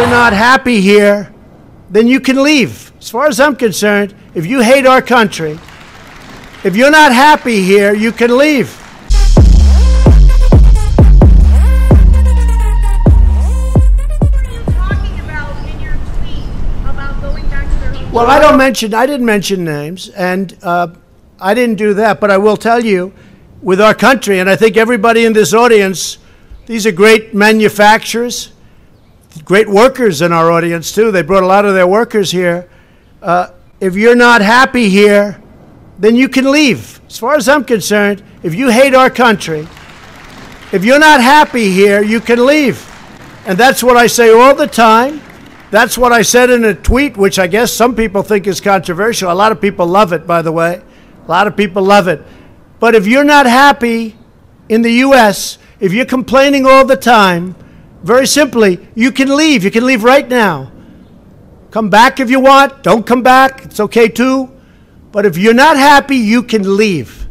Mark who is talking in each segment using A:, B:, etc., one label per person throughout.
A: you're not happy here, then you can leave. As far as I'm concerned, if you hate our country, if you're not happy here, you can leave. Well, I didn't mention names, and I didn't do that, but I will tell you, with our country, and I think everybody in this audience, these are great manufacturers, great workers in our audience too. They brought a lot of their workers here. If you're not happy here, then you can leave. As far as I'm concerned, if you hate our country, if you're not happy here, you can leave. And that's what I say all the time. That's what I said in a tweet, which I guess some people think is controversial. A lot of people love it, by the way. A lot of people love it. But if you're not happy in the U.S., if you're complaining all the time, very simply, you can leave. You can leave right now. Come back if you want. Don't come back. It's okay too. But if you're not happy, you can leave.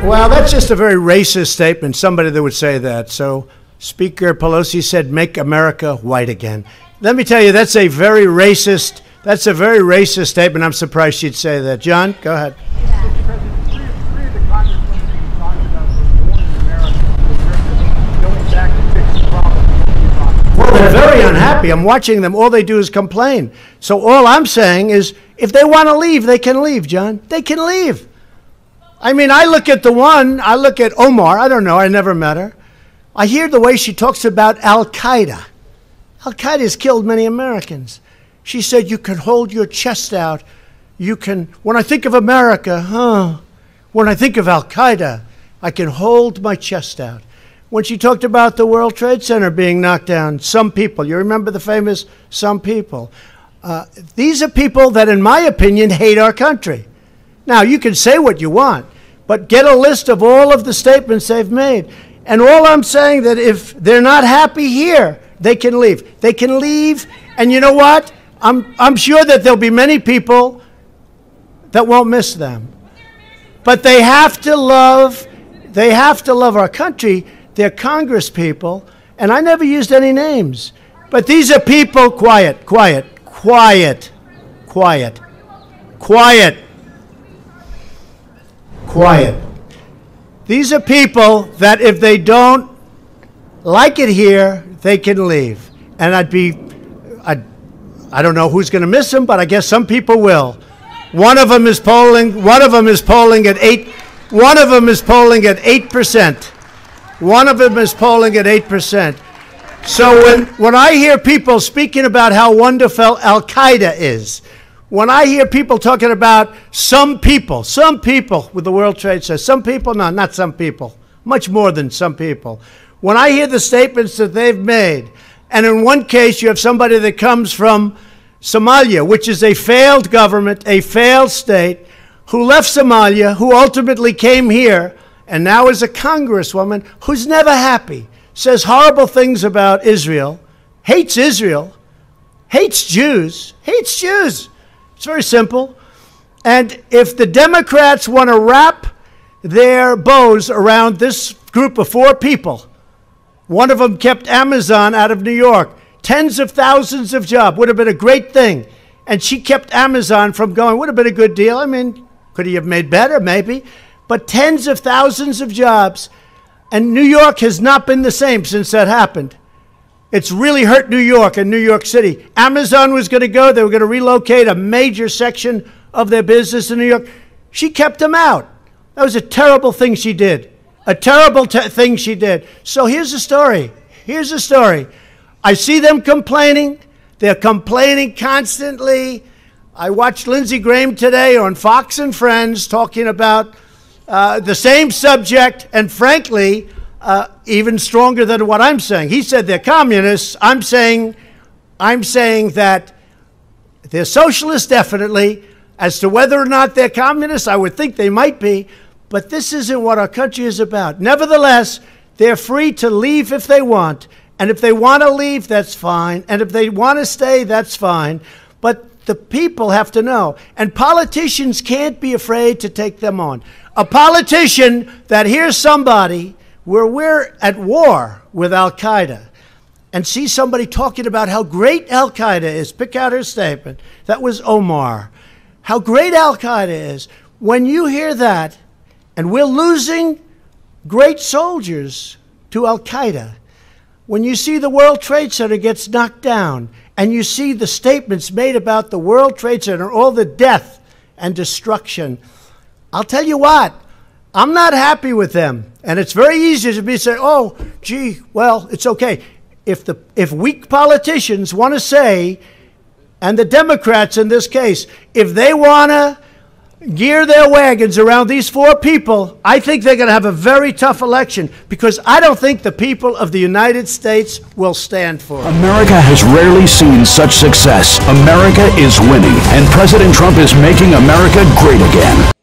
A: Well, that's just a very racist statement, somebody that would say that. So Speaker Pelosi said, "Make America white again." Let me tell you, that's a very racist statement. I'm surprised she'd say that. John, go ahead. Well, they're very unhappy. I'm watching them. All they do is complain. So all I'm saying is, if they want to leave, they can leave, John. They can leave. I mean, I look at Omar. I don't know. I never met her. I hear the way she talks about Al-Qaeda. Al-Qaeda has killed many Americans. She said, you can hold your chest out. You can, when I think of America, when I think of Al-Qaeda, I can hold my chest out. When she talked about the World Trade Center being knocked down, some people, you remember the famous some people. These are people that, in my opinion, hate our country. Now, you can say what you want, but get a list of all of the statements they've made. And all I'm saying that if they're not happy here, they can leave. They can leave, and you know what? I'm sure that there'll be many people that won't miss them. But they have to love our country. They're Congress people, and I never used any names. But these are people, quiet. These are people that if they don't like it here, they can leave. And I don't know who's going to miss them, but I guess some people will. One of them is polling at 8%. One of them is polling at 8%. So when I hear people speaking about how wonderful Al-Qaeda is, when I hear people talking about some people with the World Trade Center, some people, no, not some people, much more than some people. When I hear the statements that they've made, and in one case you have somebody that comes from Somalia, which is a failed government, a failed state, who left Somalia, who ultimately came here, and now is a congresswoman who's never happy, says horrible things about Israel, hates Jews. It's very simple. And if the Democrats want to wrap their bows around this group of 4 people, one of them kept Amazon out of New York, tens of thousands of jobs, would have been a great thing. And she kept Amazon from going, would have been a good deal. I mean, could he have made better? Maybe. But tens of thousands of jobs. And New York has not been the same since that happened. It's really hurt New York and New York City. Amazon was going to go. They were going to relocate a major section of their business in New York. She kept them out. That was a terrible thing she did. A terrible thing she did. So here's the story. I see them complaining. They're complaining constantly. I watched Lindsey Graham today on Fox and Friends talking about the same subject, and frankly, even stronger than what I'm saying. He said they're communists. I'm saying that they're socialists, definitely. As to whether or not they're communists, I would think they might be. But this isn't what our country is about. Nevertheless, they're free to leave if they want. And if they want to leave, that's fine. And if they want to stay, that's fine. But the people have to know. And politicians can't be afraid to take them on. A politician that hears somebody where we're at war with Al-Qaeda and sees somebody talking about how great Al-Qaeda is, pick out her statement. That was Omar. How great Al-Qaeda is. When you hear that, and we're losing great soldiers to Al-Qaeda, when you see the World Trade Center gets knocked down, and you see the statements made about the World Trade Center, all the death and destruction, I'll tell you what, I'm not happy with them. And it's very easy to be say, oh, gee, well, it's okay. If weak politicians want to say, and the Democrats in this case, if they want to gear their wagons around these four people, I think they're going to have a very tough election, because I don't think the people of the United States will stand for it.
B: America has rarely seen such success. America is winning, and President Trump is making America great again.